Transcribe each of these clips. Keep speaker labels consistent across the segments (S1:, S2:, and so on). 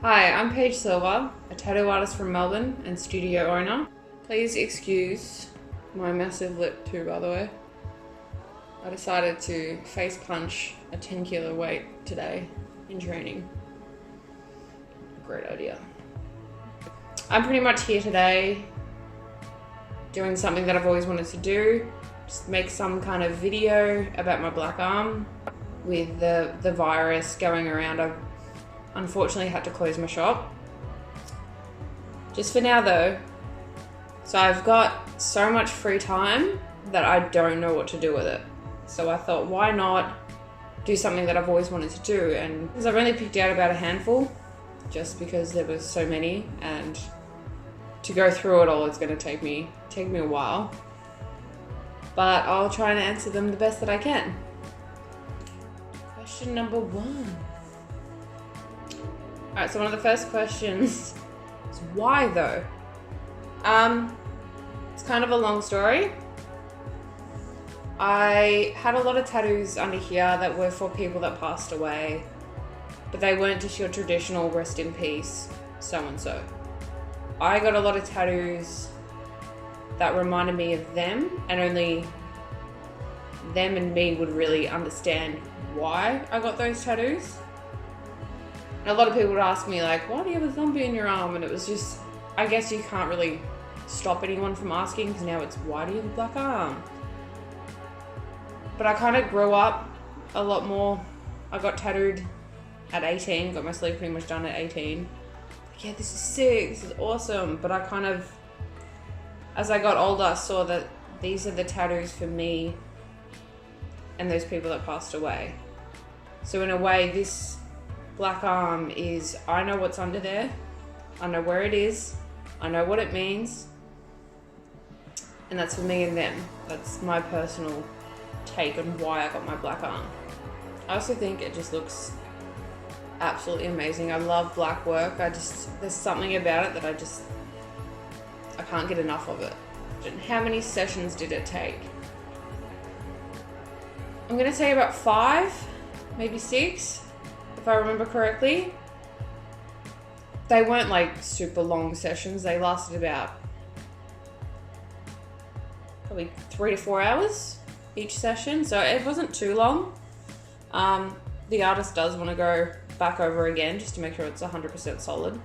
S1: Hi, I'm Paige Silver, a tattoo artist from Melbourne and studio owner. Please excuse my massive lip too, by the way. I decided to face punch a 10 kilo weight today in training. Great idea. I'm pretty much here today doing something that I've always wanted to do. Just make some kind of video about my black arm. With the virus going around, I've unfortunately had to close my shop. Just for now though. So I've got so much free time that I don't know what to do with it. So I thought, why not do something that I've always wanted to do? And because I've only picked out about a handful, just because there was so many, and to go through it all is going to take me a while. But I'll try and answer them the best that I can. Question number 1. Alright, so one of the first questions is why though? It's kind of a long story. I had a lot of tattoos under here that were for people that passed away, but they weren't just your traditional rest in peace, so and so. I got a lot of tattoos that reminded me of them, and only them and me would really understand why I got those tattoos. And a lot of people would ask me like, why do you have a zombie in your arm? And it was just, I guess you can't really stop anyone from asking, because now it's, why do you have a black arm? But I kind of grew up a lot more. I got tattooed at 18, got my sleeve pretty much done at 18. Yeah, this is sick, this is awesome. But I kind of, as I got older, saw that these are the tattoos for me and those people that passed away. So in a way, this black arm is, I know what's under there, I know where it is, I know what it means, and that's for me and them. That's my personal take on why I got my black arm. I also think it just looks absolutely amazing. I love black work. There's something about it that I can't get enough of it. How many sessions did it take? I'm gonna say about 5, maybe 6, if I remember correctly. They weren't like super long sessions. They lasted about probably 3 to 4 hours each session, so it wasn't too long. The artist does want to go back over again just to make sure it's 100% solid.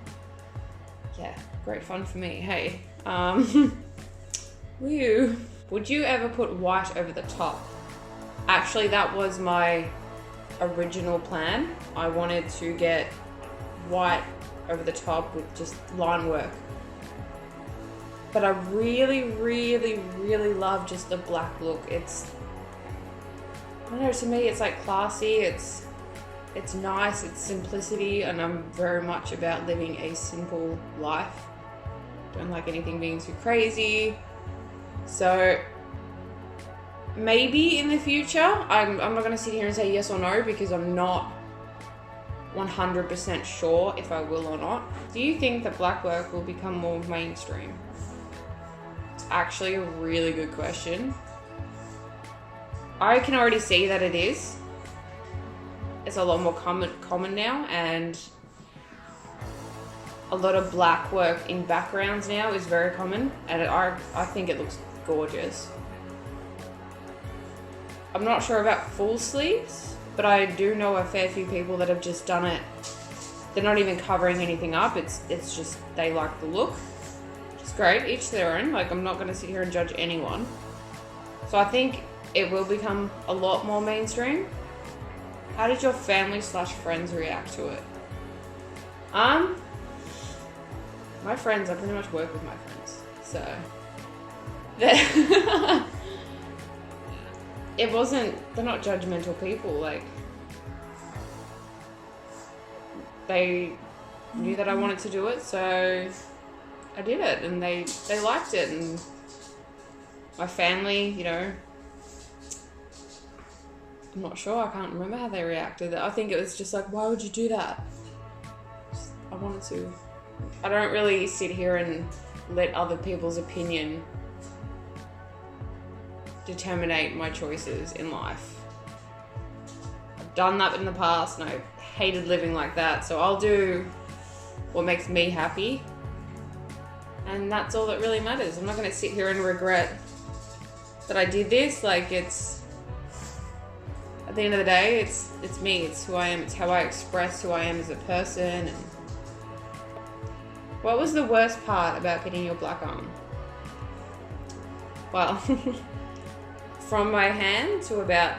S1: Yeah, great fun for me. Hey, woo. Would you ever put white over the top? Actually, that was my original plan. I wanted to get white over the top with just line work. But I really, really, really love just the black look. I don't know, to me it's like classy, it's nice, it's simplicity, and I'm very much about living a simple life. Don't like anything being too crazy. So maybe in the future, I'm not going to sit here and say yes or no, because I'm not 100% sure if I will or not. Do you think that black work will become more mainstream? It's actually a really good question. I can already see that it is. It's a lot more common now, and a lot of black work in backgrounds now is very common, and I think it looks gorgeous. I'm not sure about full sleeves, but I do know a fair few people that have just done it. They're not even covering anything up. It's just they like the look. It's great, each their own. Like, I'm not going to sit here and judge anyone. So I think it will become a lot more mainstream. How did your family/friends react to it? My friends, I pretty much work with my friends, so they're not judgmental people. Like, they knew that I wanted to do it, so I did it, and they liked it. And my family, you know, I'm not sure, I can't remember how they reacted. I think it was just like, why would you do that? I wanted to. I don't really sit here and let other people's opinion determine my choices in life. I've done that in the past, and I hated living like that. So I'll do what makes me happy. And that's all that really matters. I'm not gonna sit here and regret that I did this. Like, it's, at the end of the day, it's me, it's who I am, it's how I express who I am as a person. And what was the worst part about getting your black arm? Well, from my hand to about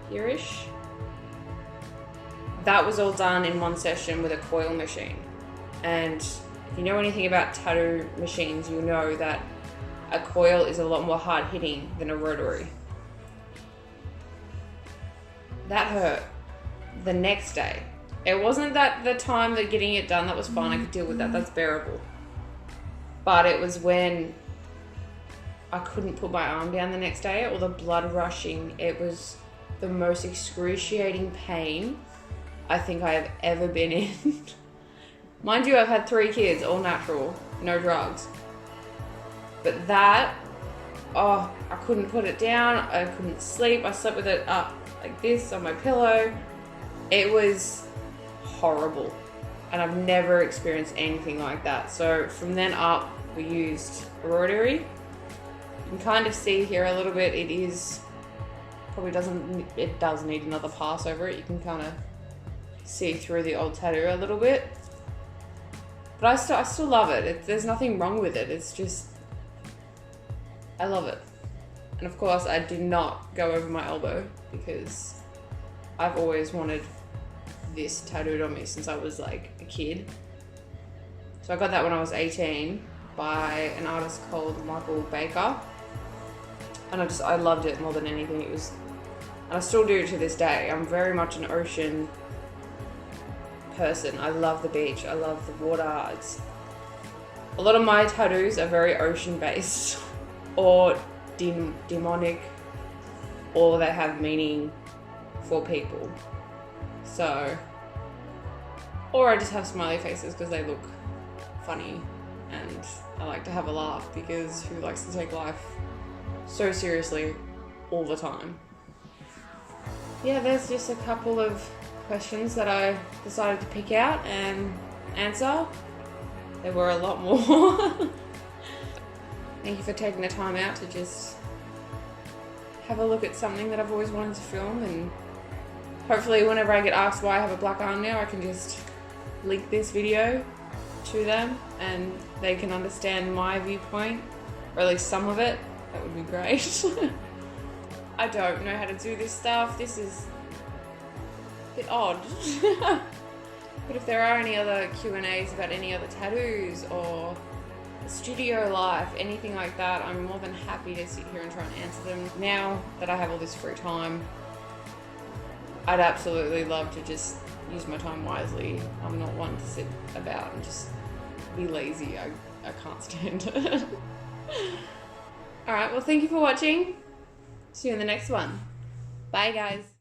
S1: here-ish, that was all done in one session with a coil machine. And if you know anything about tattoo machines, you know that a coil is a lot more hard hitting than a rotary. That hurt the next day. It wasn't that the time that getting it done, that was fine, I could deal with that, that's bearable. But it was when I couldn't put my arm down the next day, or the blood rushing. It was the most excruciating pain I think I have ever been in. Mind you, I've had 3 kids, all natural, no drugs. But that, oh, I couldn't put it down, I couldn't sleep, I slept with it up like this on my pillow. It was horrible, and I've never experienced anything like that. So from then up, we used a rotary. You can kind of see here a little bit, it does need another pass over it. You can kind of see through the old tattoo a little bit. But I still love it. There's nothing wrong with it. It's just, I love it. And of course, I do not go over my elbow because I've always wanted this tattooed on me since I was like a kid. So I got that when I was 18 by an artist called Michael Baker. And I loved it more than anything. It was, and I still do to this day. I'm very much an ocean person. I love the beach. I love the water. A lot of my tattoos are very ocean based or demonic, or they have meaning for people. So, or I just have smiley faces because they look funny, and I like to have a laugh because who likes to take life so seriously all the time? Yeah, there's just a couple of questions that I decided to pick out and answer. There were a lot more. Thank you for taking the time out to just have a look at something that I've always wanted to film, and hopefully whenever I get asked why I have a black arm now, I can just link this video to them and they can understand my viewpoint, or at least some of it. That would be great. I don't know how to do this stuff. This is a bit odd. But if there are any other Q&As about any other tattoos or studio life, anything like that, I'm more than happy to sit here and try and answer them. Now that I have all this free time, I'd absolutely love to just use my time wisely. I'm not one to sit about and just be lazy. I can't stand it. Alright, well, thank you for watching. See you in the next one. Bye, guys.